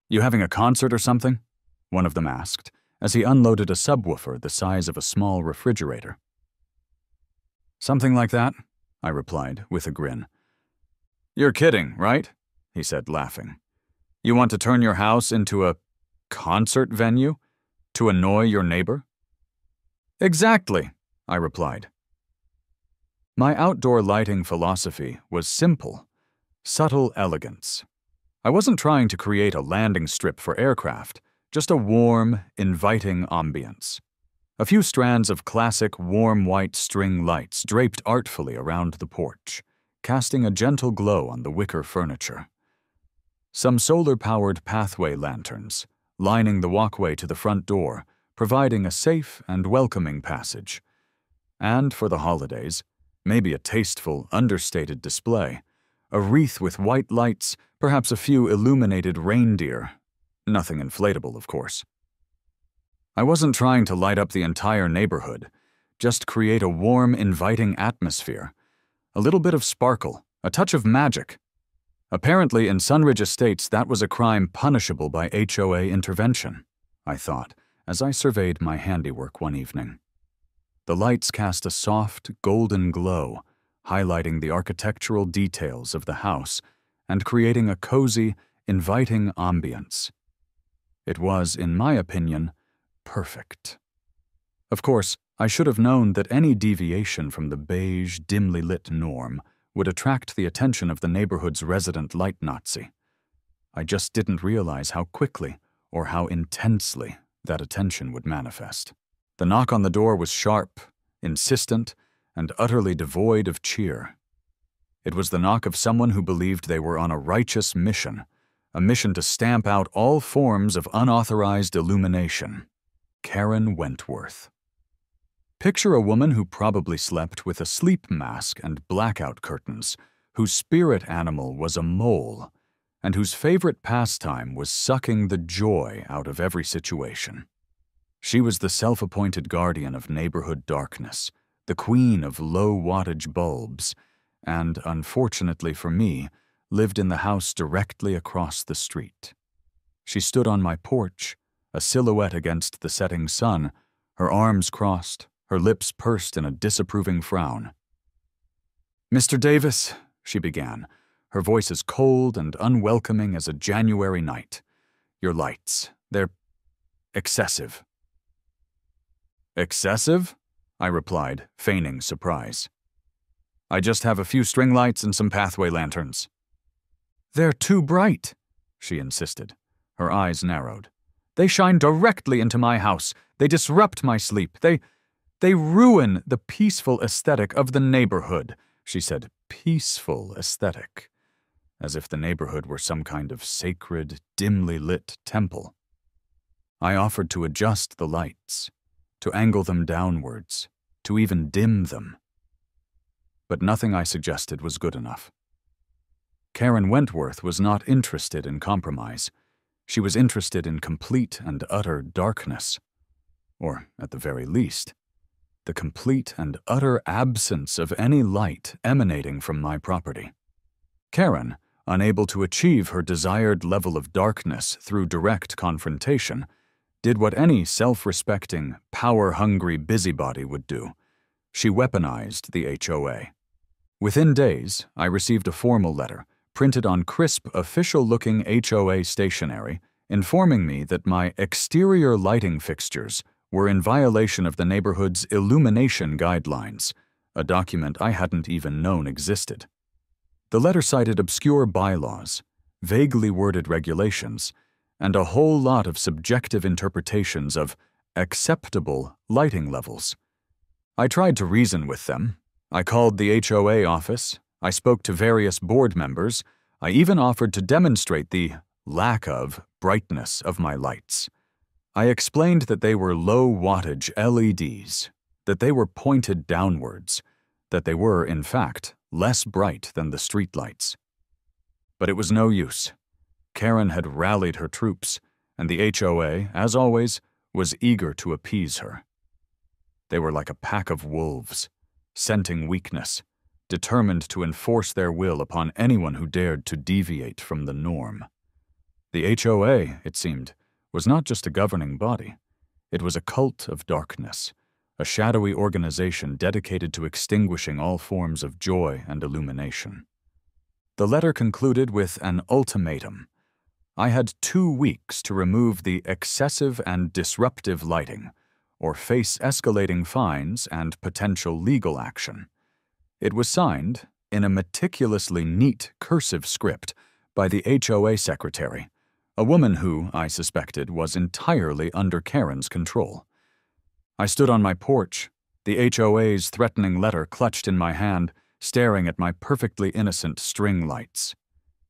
You having a concert or something?" one of them asked, as he unloaded a subwoofer the size of a small refrigerator. "Something like that," I replied, with a grin. "You're kidding, right?" he said, laughing. "You want to turn your house into a concert venue? To annoy your neighbor?" "Exactly," I replied. My outdoor lighting philosophy was simple, subtle elegance. I wasn't trying to create a landing strip for aircraft, just a warm, inviting ambience. A few strands of classic warm white string lights draped artfully around the porch, casting a gentle glow on the wicker furniture. Some solar-powered pathway lanterns, lining the walkway to the front door, providing a safe and welcoming passage. And for the holidays, maybe a tasteful, understated display, a wreath with white lights, perhaps a few illuminated reindeer. Nothing inflatable, of course. I wasn't trying to light up the entire neighborhood, just create a warm, inviting atmosphere. A little bit of sparkle, a touch of magic. Apparently, in Sunridge Estates, that was a crime punishable by HOA intervention, I thought, as I surveyed my handiwork one evening. The lights cast a soft, golden glow, highlighting the architectural details of the house and creating a cozy, inviting ambience. It was, in my opinion, perfect. Of course, I should have known that any deviation from the beige, dimly lit norm would attract the attention of the neighborhood's resident light Nazi. I just didn't realize how quickly or how intensely that attention would manifest. The knock on the door was sharp, insistent, and utterly devoid of cheer. It was the knock of someone who believed they were on a righteous mission, a mission to stamp out all forms of unauthorized illumination. Karen Wentworth. Picture a woman who probably slept with a sleep mask and blackout curtains, whose spirit animal was a mole, and whose favorite pastime was sucking the joy out of every situation. She was the self-appointed guardian of neighborhood darkness, the queen of low-wattage bulbs, and, unfortunately for me, lived in the house directly across the street. She stood on my porch, a silhouette against the setting sun, her arms crossed, her lips pursed in a disapproving frown. "Mr. Davis," she began, her voice as cold and unwelcoming as a January night. "Your lights, they're excessive." "Excessive?" I replied, feigning surprise. "I just have a few string lights and some pathway lanterns." "They're too bright," she insisted. Her eyes narrowed. "They shine directly into my house. They disrupt my sleep. They ruin the peaceful aesthetic of the neighborhood," she said. Peaceful aesthetic. As if the neighborhood were some kind of sacred, dimly lit temple. I offered to adjust the lights, to angle them downwards, to even dim them. But nothing I suggested was good enough. Karen Wentworth was not interested in compromise. She was interested in complete and utter darkness. Or, at the very least, the complete and utter absence of any light emanating from my property. Karen, unable to achieve her desired level of darkness through direct confrontation, did what any self-respecting, power-hungry busybody would do. She weaponized the HOA. Within days, I received a formal letter, printed on crisp, official-looking HOA stationery, informing me that my exterior lighting fixtures were in violation of the neighborhood's illumination guidelines, a document I hadn't even known existed. The letter cited obscure bylaws, vaguely worded regulations, and a whole lot of subjective interpretations of acceptable lighting levels. I tried to reason with them. I called the HOA office. I spoke to various board members. I even offered to demonstrate the lack of brightness of my lights. I explained that they were low-wattage LEDs, that they were pointed downwards, that they were, in fact, less bright than the streetlights. But it was no use. Karen had rallied her troops, and the HOA, as always, was eager to appease her. They were like a pack of wolves, scenting weakness, determined to enforce their will upon anyone who dared to deviate from the norm. The HOA, it seemed, was not just a governing body. It was a cult of darkness, a shadowy organization dedicated to extinguishing all forms of joy and illumination. The letter concluded with an ultimatum. I had 2 weeks to remove the excessive and disruptive lighting, or face escalating fines and potential legal action. It was signed, in a meticulously neat cursive script, by the HOA secretary, a woman who, I suspected, was entirely under Karen's control. I stood on my porch, the HOA's threatening letter clutched in my hand, staring at my perfectly innocent string lights.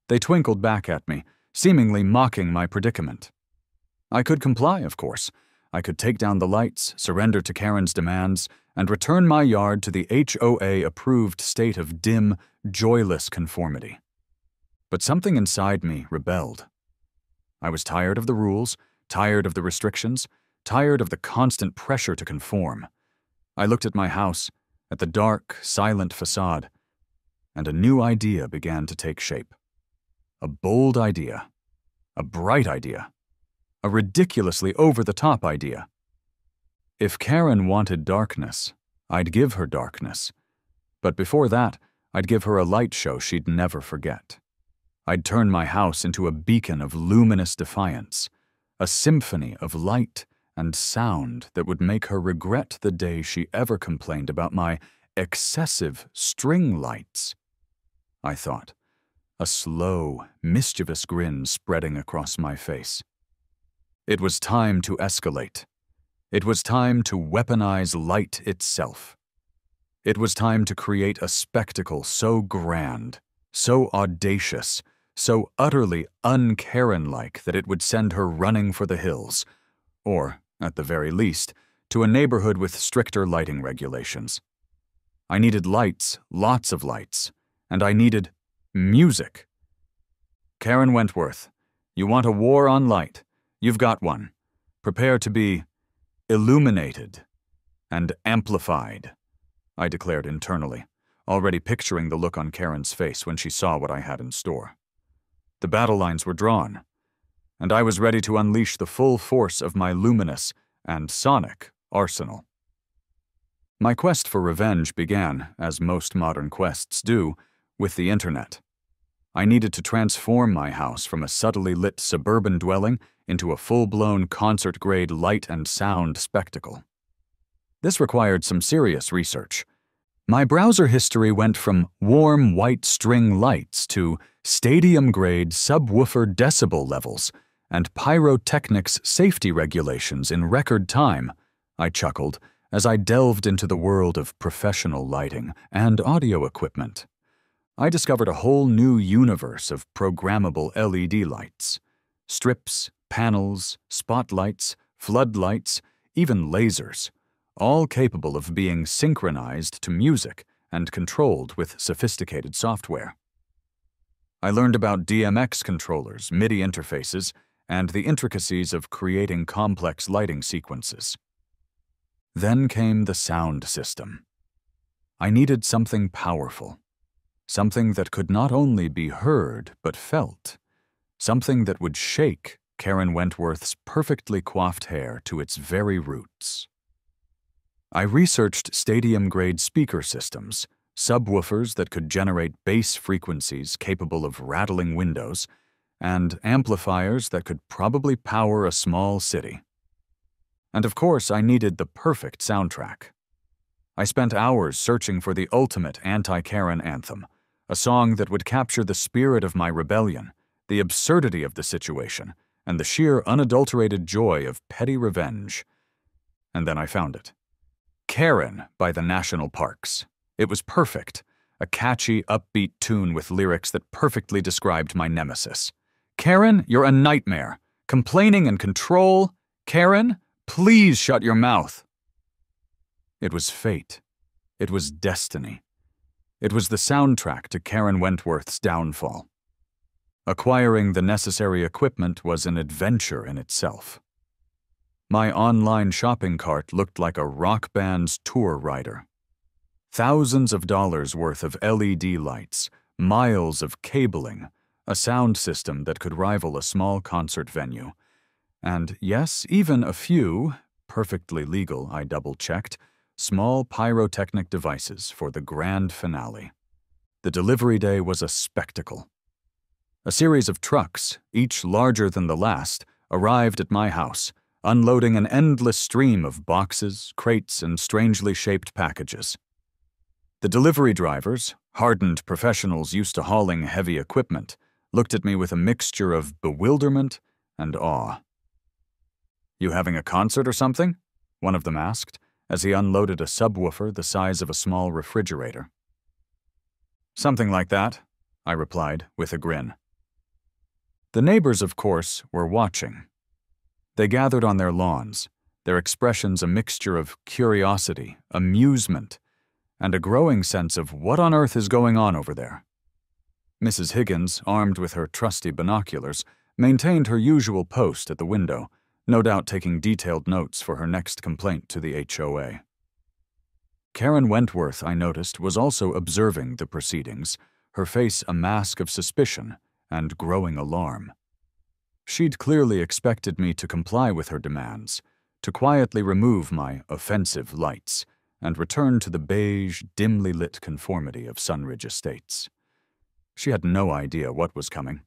They twinkled back at me, seemingly mocking my predicament. I could comply, of course. I could take down the lights, surrender to Karen's demands, and return my yard to the HOA-approved state of dim, joyless conformity. But something inside me rebelled. I was tired of the rules, tired of the restrictions, tired of the constant pressure to conform. I looked at my house, at the dark, silent facade, and a new idea began to take shape. A bold idea, a bright idea, a ridiculously over-the-top idea. If Karen wanted darkness, I'd give her darkness. But before that, I'd give her a light show she'd never forget. I'd turn my house into a beacon of luminous defiance, a symphony of light and sound that would make her regret the day she ever complained about my excessive string lights. I thought, a slow, mischievous grin spreading across my face. It was time to escalate. It was time to weaponize light itself. It was time to create a spectacle so grand, so audacious, so utterly un-Karen-like that it would send her running for the hills, or, at the very least, to a neighborhood with stricter lighting regulations. I needed lights, lots of lights, and I needed music. Karen Wentworth, you want a war on light. You've got one. Prepare to be illuminated and amplified, I declared internally, already picturing the look on Karen's face when she saw what I had in store. The battle lines were drawn, and I was ready to unleash the full force of my luminous and sonic arsenal. My quest for revenge began, as most modern quests do, with the internet. I needed to transform my house from a subtly lit suburban dwelling into a full-blown concert-grade light and sound spectacle. This required some serious research. My browser history went from warm white string lights to stadium-grade subwoofer decibel levels and pyrotechnics safety regulations in record time, I chuckled as I delved into the world of professional lighting and audio equipment. I discovered a whole new universe of programmable LED lights. Strips, panels, spotlights, floodlights, even lasers, all capable of being synchronized to music and controlled with sophisticated software. I learned about DMX controllers, MIDI interfaces, and the intricacies of creating complex lighting sequences. Then came the sound system. I needed something powerful, something that could not only be heard but felt, something that would shake Karen Wentworth's perfectly coiffed hair to its very roots. I researched stadium-grade speaker systems, subwoofers that could generate bass frequencies capable of rattling windows, and amplifiers that could probably power a small city. And of course, I needed the perfect soundtrack. I spent hours searching for the ultimate anti-Karen anthem, a song that would capture the spirit of my rebellion, the absurdity of the situation, and the sheer unadulterated joy of petty revenge. And then I found it. Karen by the National Parks. It was perfect, a catchy, upbeat tune with lyrics that perfectly described my nemesis. Karen, you're a nightmare. Complaining and control. Karen, please shut your mouth. It was fate. It was destiny. It was the soundtrack to Karen Wentworth's downfall. Acquiring the necessary equipment was an adventure in itself. My online shopping cart looked like a rock band's tour rider. Thousands of dollars worth of LED lights, miles of cabling, a sound system that could rival a small concert venue, and yes, even a few, perfectly legal, I double-checked, small pyrotechnic devices for the grand finale. The delivery day was a spectacle. A series of trucks, each larger than the last, arrived at my house, unloading an endless stream of boxes, crates, and strangely shaped packages. The delivery drivers, hardened professionals used to hauling heavy equipment, looked at me with a mixture of bewilderment and awe. "You having a concert or something?" one of them asked, as he unloaded a subwoofer the size of a small refrigerator. "Something like that," I replied, with a grin. The neighbors, of course, were watching. They gathered on their lawns, their expressions a mixture of curiosity, amusement, and a growing sense of what on earth is going on over there. Mrs. Higgins, armed with her trusty binoculars, maintained her usual post at the window, no doubt taking detailed notes for her next complaint to the HOA. Karen Wentworth, I noticed, was also observing the proceedings, her face a mask of suspicion and growing alarm. She'd clearly expected me to comply with her demands, to quietly remove my offensive lights and return to the beige, dimly lit conformity of Sunridge Estates. She had no idea what was coming.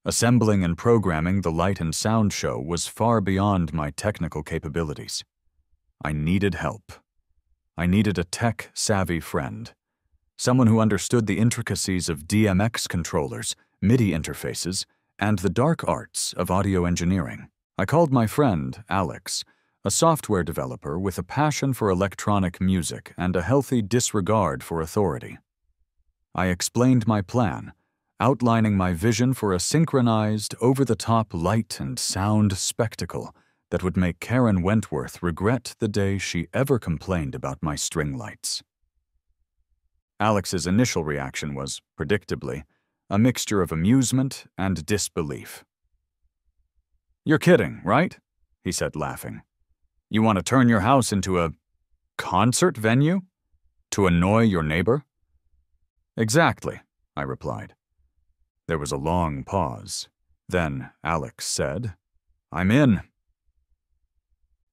Assembling and programming the light and sound show was far beyond my technical capabilities. I needed help. I needed a tech-savvy friend, someone who understood the intricacies of DMX controllers, MIDI interfaces, and the dark arts of audio engineering. I called my friend, Alex, a software developer with a passion for electronic music and a healthy disregard for authority. I explained my plan, outlining my vision for a synchronized, over-the-top light and sound spectacle that would make Karen Wentworth regret the day she ever complained about my string lights. Alex's initial reaction was, predictably, a mixture of amusement and disbelief. "You're kidding, right?" he said, laughing. "You want to turn your house into a concert venue? To annoy your neighbor?" "Exactly," I replied. There was a long pause. Then Alex said, "I'm in."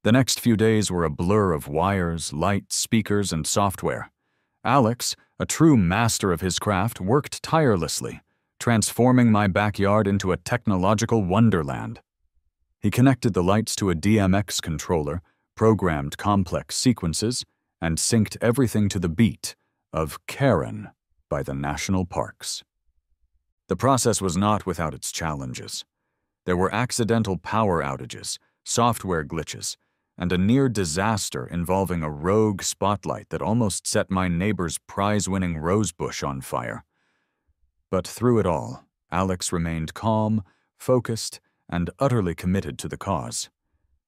The next few days were a blur of wires, lights, speakers, and software. Alex, a true master of his craft, worked tirelessly, transforming my backyard into a technological wonderland. He connected the lights to a DMX controller, programmed complex sequences, and synced everything to the beat of Karen by the National Parks. The process was not without its challenges. There were accidental power outages, software glitches, and a near disaster involving a rogue spotlight that almost set my neighbor's prize-winning rosebush on fire. But through it all, Alex remained calm, focused, and utterly committed to the cause.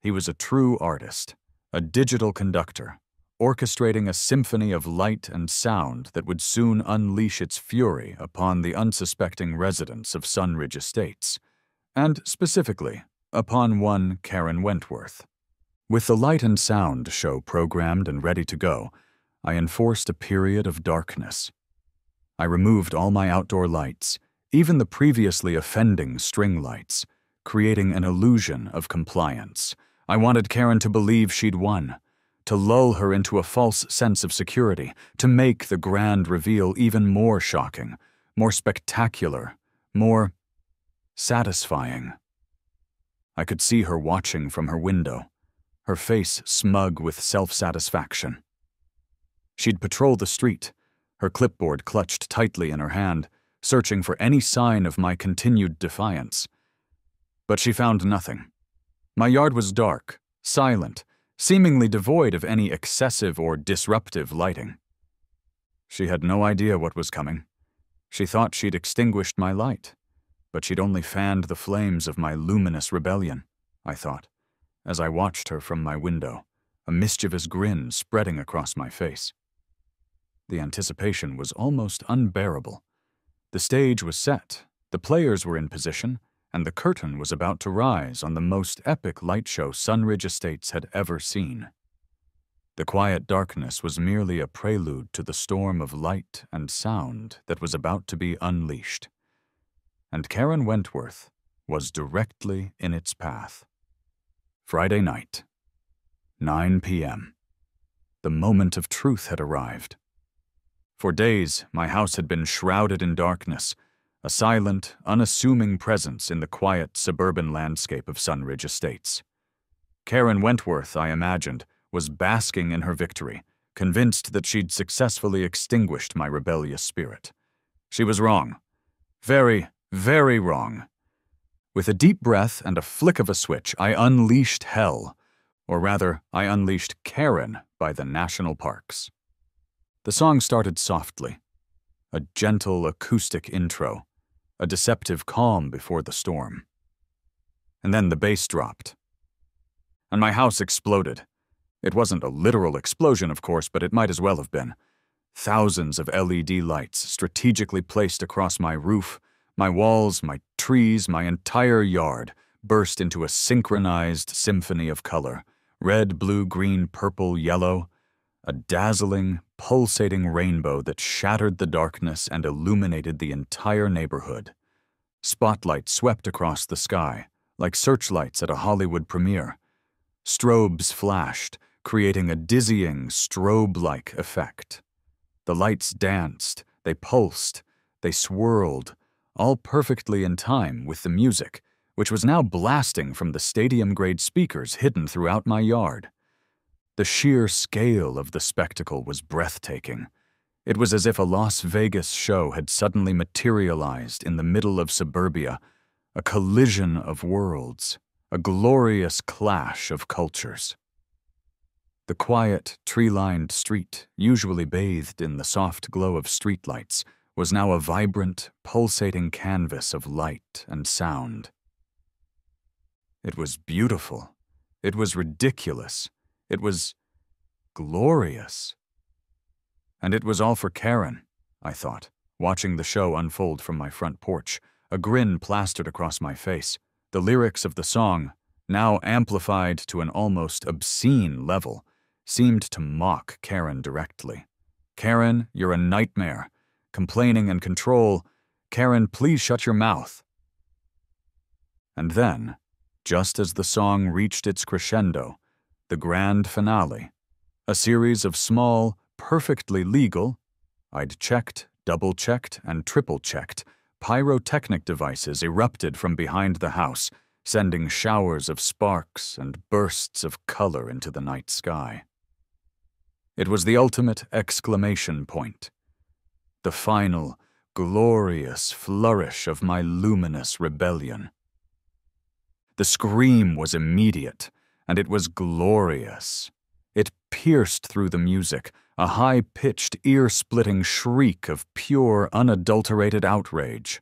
He was a true artist, a digital conductor, orchestrating a symphony of light and sound that would soon unleash its fury upon the unsuspecting residents of Sunridge Estates, and specifically, upon one Karen Wentworth. With the light and sound show programmed and ready to go, I enforced a period of darkness. I removed all my outdoor lights, even the previously offending string lights, creating an illusion of compliance. I wanted Karen to believe she'd won, to lull her into a false sense of security, to make the grand reveal even more shocking, more spectacular, more satisfying. I could see her watching from her window, her face smug with self-satisfaction. She'd patrol the street, her clipboard clutched tightly in her hand, searching for any sign of my continued defiance. But she found nothing. My yard was dark, silent, seemingly devoid of any excessive or disruptive lighting. She had no idea what was coming. She thought she'd extinguished my light, but she'd only fanned the flames of my luminous rebellion, I thought, as I watched her from my window, a mischievous grin spreading across my face. The anticipation was almost unbearable. The stage was set, the players were in position, and the curtain was about to rise on the most epic light show Sunridge Estates had ever seen. The quiet darkness was merely a prelude to the storm of light and sound that was about to be unleashed. and Karen Wentworth was directly in its path. Friday night, 9 p.m. The moment of truth had arrived. For days, my house had been shrouded in darkness, a silent, unassuming presence in the quiet suburban landscape of Sunridge Estates. Karen Wentworth, I imagined, was basking in her victory, convinced that she'd successfully extinguished my rebellious spirit. She was wrong. Very, very wrong. With a deep breath and a flick of a switch, I unleashed hell, or rather, I unleashed Karen by the national parks. The song started softly, a gentle acoustic intro, a deceptive calm before the storm. And then the bass dropped, and my house exploded. It wasn't a literal explosion, of course, but it might as well have been. Thousands of LED lights strategically placed across my roof, my walls, my trees, my entire yard burst into a synchronized symphony of color: red, blue, green, purple, yellow, a dazzling, pulsating rainbow that shattered the darkness and illuminated the entire neighborhood. Spotlights swept across the sky, like searchlights at a Hollywood premiere. Strobes flashed, creating a dizzying, strobe-like effect. The lights danced, they pulsed, they swirled, all perfectly in time with the music, which was now blasting from the stadium-grade speakers hidden throughout my yard. The sheer scale of the spectacle was breathtaking. It was as if a Las Vegas show had suddenly materialized in the middle of suburbia, a collision of worlds, a glorious clash of cultures. The quiet, tree-lined street, usually bathed in the soft glow of streetlights, was now a vibrant, pulsating canvas of light and sound. It was beautiful. It was ridiculous. It was glorious. And it was all for Karen, I thought, watching the show unfold from my front porch, a grin plastered across my face. The lyrics of the song, now amplified to an almost obscene level, seemed to mock Karen directly. Karen, you're a nightmare. Complaining and control. Karen, please shut your mouth. And then, just as the song reached its crescendo, the grand finale, a series of small, perfectly legal, I'd checked, double-checked, and triple-checked, pyrotechnic devices erupted from behind the house, sending showers of sparks and bursts of color into the night sky. It was the ultimate exclamation point. The final, glorious flourish of my luminous rebellion. The scream was immediate, and it was glorious. It pierced through the music, a high-pitched, ear-splitting shriek of pure, unadulterated outrage.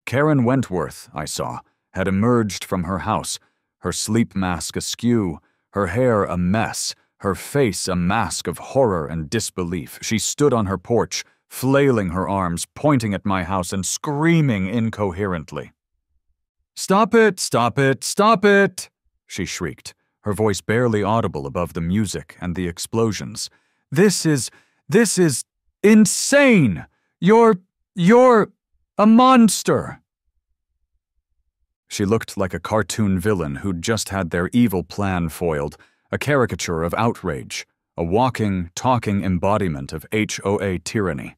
Karen Wentworth, I saw, had emerged from her house, her sleep mask askew, her hair a mess, her face a mask of horror and disbelief. She stood on her porch, flailing her arms, pointing at my house and screaming incoherently. "Stop it! Stop it! Stop it!" she shrieked, her voice barely audible above the music and the explosions. This is insane! You're a monster!" She looked like a cartoon villain who'd just had their evil plan foiled, a caricature of outrage, a walking, talking embodiment of HOA tyranny.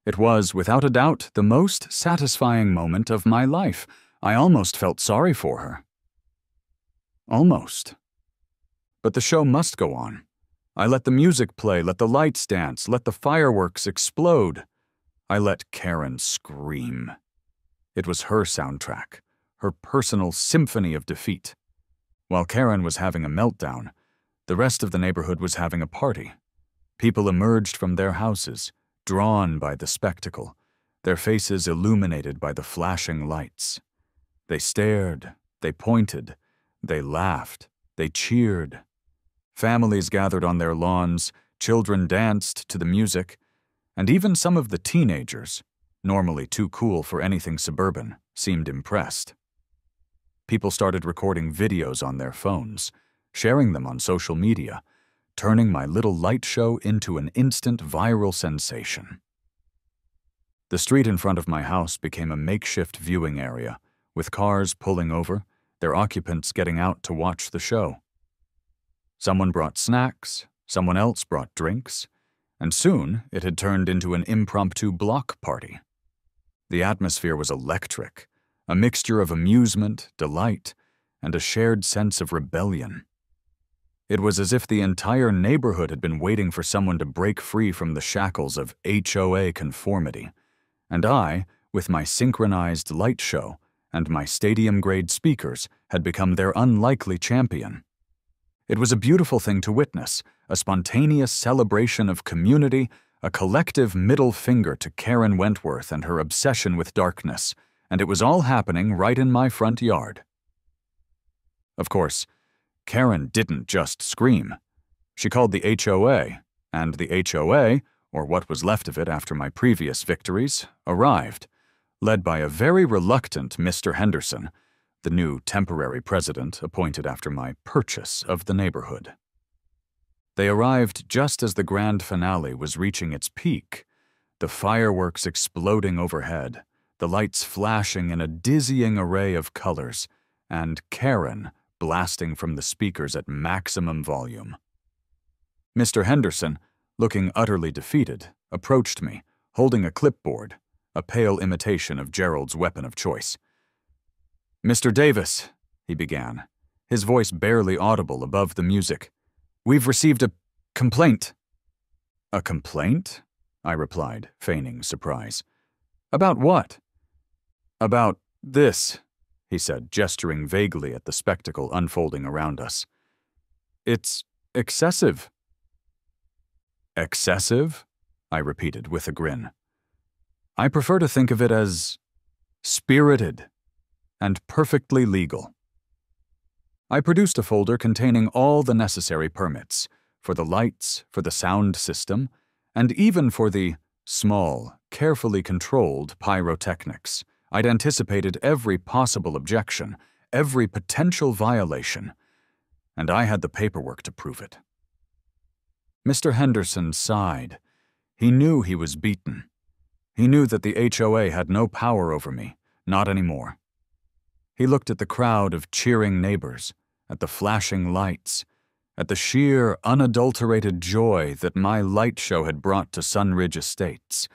It was, without a doubt, the most satisfying moment of my life. I almost felt sorry for her. Almost. But the show must go on. I let the music play, let the lights dance, let the fireworks explode. I let Karen scream. It was her soundtrack, her personal symphony of defeat. While Karen was having a meltdown, the rest of the neighborhood was having a party. People emerged from their houses, drawn by the spectacle, their faces illuminated by the flashing lights. They stared, they pointed, they laughed, they cheered. Families gathered on their lawns, children danced to the music, and even some of the teenagers, normally too cool for anything suburban, seemed impressed. People started recording videos on their phones, sharing them on social media, turning my little light show into an instant viral sensation. The street in front of my house became a makeshift viewing area, with cars pulling over, their occupants getting out to watch the show. Someone brought snacks, someone else brought drinks, and soon it had turned into an impromptu block party. The atmosphere was electric, a mixture of amusement, delight, and a shared sense of rebellion. It was as if the entire neighborhood had been waiting for someone to break free from the shackles of HOA conformity, and I, with my synchronized light show and my stadium-grade speakers, had become their unlikely champion. It was a beautiful thing to witness, a spontaneous celebration of community, a collective middle finger to Karen Wentworth and her obsession with darkness, and it was all happening right in my front yard. Of course, Karen didn't just scream. She called the HOA, and the HOA, or what was left of it after my previous victories, arrived, led by a very reluctant Mr. Henderson, the new temporary president appointed after my purchase of the neighborhood. They arrived just as the grand finale was reaching its peak, the fireworks exploding overhead, the lights flashing in a dizzying array of colors, and Karen blasting from the speakers at maximum volume. Mr. Henderson, looking utterly defeated, approached me, holding a clipboard, a pale imitation of Gerald's weapon of choice. "Mr. Davis," he began, his voice barely audible above the music, "we've received a complaint." "A complaint?" I replied, feigning surprise. "About what?" "About this," he said, gesturing vaguely at the spectacle unfolding around us. "It's excessive." "Excessive?" I repeated with a grin. "I prefer to think of it as spirited and perfectly legal." I produced a folder containing all the necessary permits for the lights, for the sound system, and even for the small, carefully controlled pyrotechnics. I'd anticipated every possible objection, every potential violation, and I had the paperwork to prove it. Mr. Henderson sighed. He knew he was beaten. He knew that the HOA had no power over me, not anymore. He looked at the crowd of cheering neighbors, at the flashing lights, at the sheer, unadulterated joy that my light show had brought to Sunridge Estates,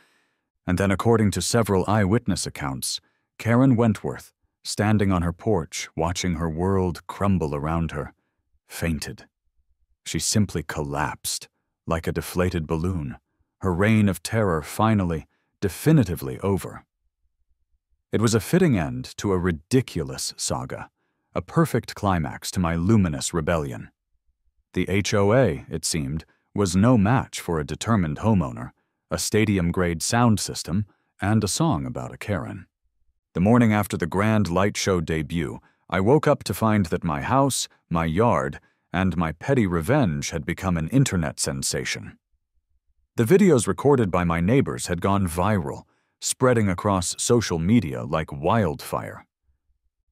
and then, according to several eyewitness accounts, Karen Wentworth, standing on her porch, watching her world crumble around her, fainted. She simply collapsed, like a deflated balloon, her reign of terror finally, definitively over. It was a fitting end to a ridiculous saga, a perfect climax to my luminous rebellion. The HOA, it seemed, was no match for a determined homeowner, a stadium-grade sound system, and a song about a Karen. The morning after the grand light show debut, I woke up to find that my house, my yard, and my petty revenge had become an internet sensation. The videos recorded by my neighbors had gone viral, spreading across social media like wildfire.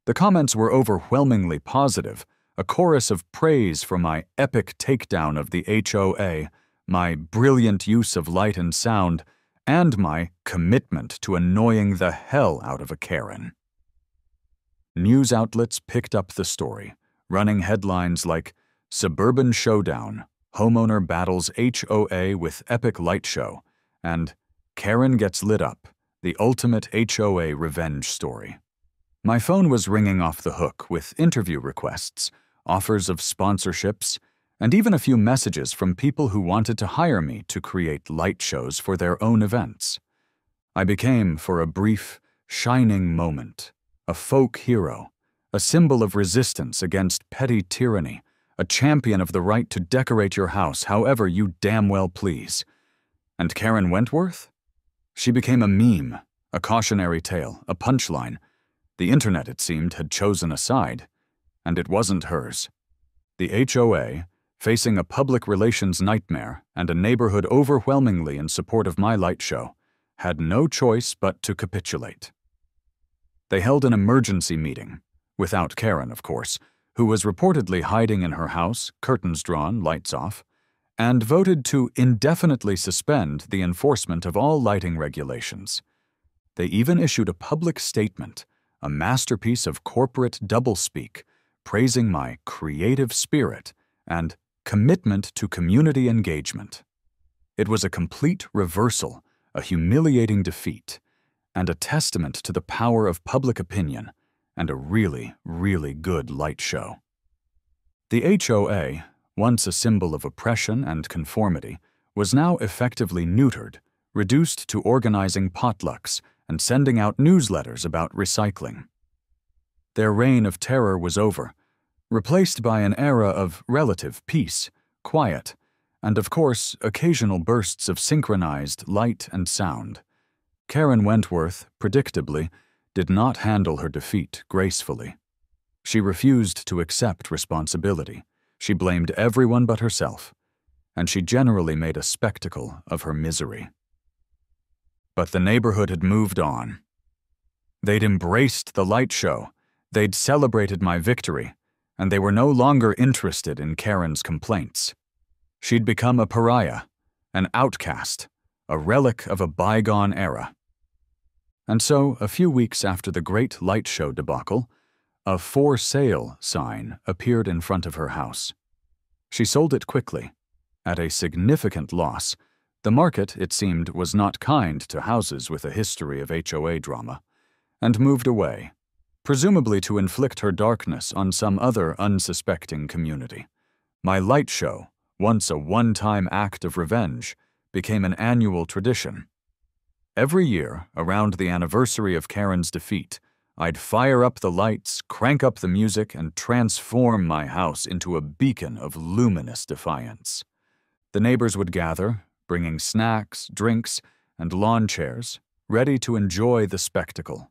The comments were overwhelmingly positive, a chorus of praise for my epic takedown of the HOA, my brilliant use of light and sound, and my commitment to annoying the hell out of a Karen. News outlets picked up the story, running headlines like "Suburban Showdown, Homeowner Battles HOA with Epic Light Show," and "Karen Gets Lit Up, the Ultimate HOA Revenge Story." My phone was ringing off the hook with interview requests, offers of sponsorships, and even a few messages from people who wanted to hire me to create light shows for their own events. I became, for a brief, shining moment, a folk hero, a symbol of resistance against petty tyranny, a champion of the right to decorate your house however you damn well please. And Karen Wentworth? She became a meme, a cautionary tale, a punchline. The internet, it seemed, had chosen a side, and it wasn't hers. The HOA, facing a public relations nightmare and a neighborhood overwhelmingly in support of my light show, had no choice but to capitulate. They held an emergency meeting, without Karen, of course, who was reportedly hiding in her house, curtains drawn, lights off, and voted to indefinitely suspend the enforcement of all lighting regulations. They even issued a public statement, a masterpiece of corporate doublespeak, praising my creative spirit and commitment to community engagement. It was a complete reversal, a humiliating defeat, and a testament to the power of public opinion, and a really, really good light show. The HOA, once a symbol of oppression and conformity, was now effectively neutered, reduced to organizing potlucks and sending out newsletters about recycling. Their reign of terror was over, replaced by an era of relative peace, quiet, and of course, occasional bursts of synchronized light and sound. Karen Wentworth, predictably, did not handle her defeat gracefully. She refused to accept responsibility. She blamed everyone but herself, and she generally made a spectacle of her misery. But the neighborhood had moved on. They'd embraced the light show, they'd celebrated my victory, and they were no longer interested in Karen's complaints. She'd become a pariah, an outcast, a relic of a bygone era. And so, a few weeks after the great light show debacle, a "for sale" sign appeared in front of her house. She sold it quickly, at a significant loss. The market, it seemed, was not kind to houses with a history of HOA drama, and moved away, presumably to inflict her darkness on some other unsuspecting community. My light show, once a one-time act of revenge, became an annual tradition. Every year, around the anniversary of Karen's defeat, I'd fire up the lights, crank up the music, and transform my house into a beacon of luminous defiance. The neighbors would gather, bringing snacks, drinks, and lawn chairs, ready to enjoy the spectacle.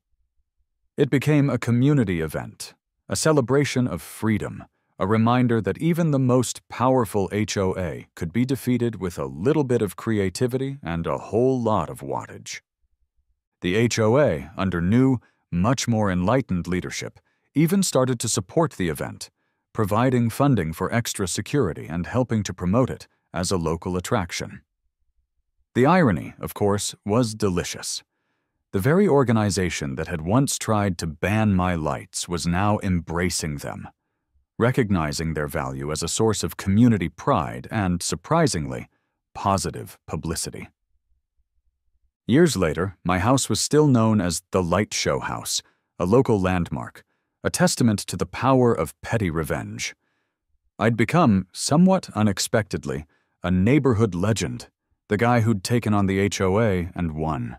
It became a community event, a celebration of freedom, a reminder that even the most powerful HOA could be defeated with a little bit of creativity and a whole lot of wattage. The HOA, under new, much more enlightened leadership, even started to support the event, providing funding for extra security and helping to promote it as a local attraction. The irony, of course, was delicious. The very organization that had once tried to ban my lights was now embracing them, recognizing their value as a source of community pride and, surprisingly, positive publicity. Years later, my house was still known as the Light Show House, a local landmark, a testament to the power of petty revenge. I'd become, somewhat unexpectedly, a neighborhood legend, the guy who'd taken on the HOA and won.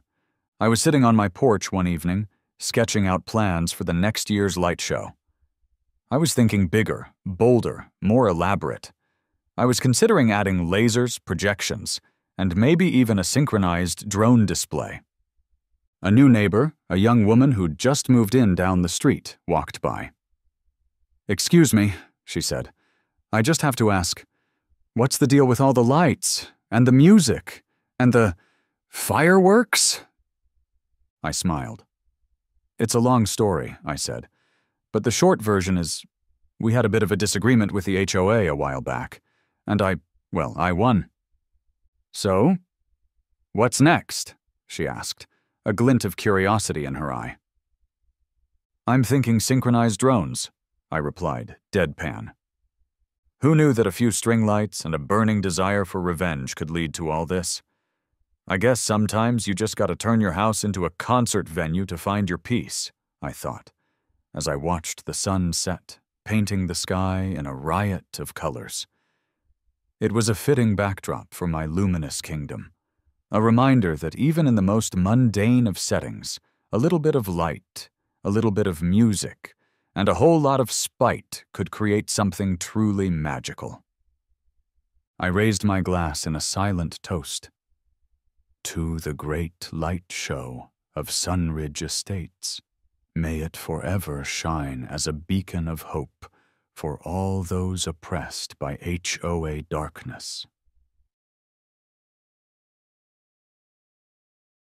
I was sitting on my porch one evening, sketching out plans for the next year's light show. I was thinking bigger, bolder, more elaborate. I was considering adding lasers, projections, and maybe even a synchronized drone display. A new neighbor, a young woman who'd just moved in down the street, walked by. "Excuse me," she said. "I just have to ask, what's the deal with all the lights, and the music, and the fireworks?" I smiled. "It's a long story," I said, "but the short version is, we had a bit of a disagreement with the HOA a while back, and I won." "So? What's next?" she asked, a glint of curiosity in her eye. "I'm thinking synchronized drones," I replied, deadpan. Who knew that a few string lights and a burning desire for revenge could lead to all this? I guess sometimes you just gotta turn your house into a concert venue to find your peace, I thought, as I watched the sun set, painting the sky in a riot of colors. It was a fitting backdrop for my luminous kingdom, a reminder that even in the most mundane of settings, a little bit of light, a little bit of music, and a whole lot of spite could create something truly magical. I raised my glass in a silent toast. To the great light show of Sunridge Estates, may it forever shine as a beacon of hope for all those oppressed by HOA darkness.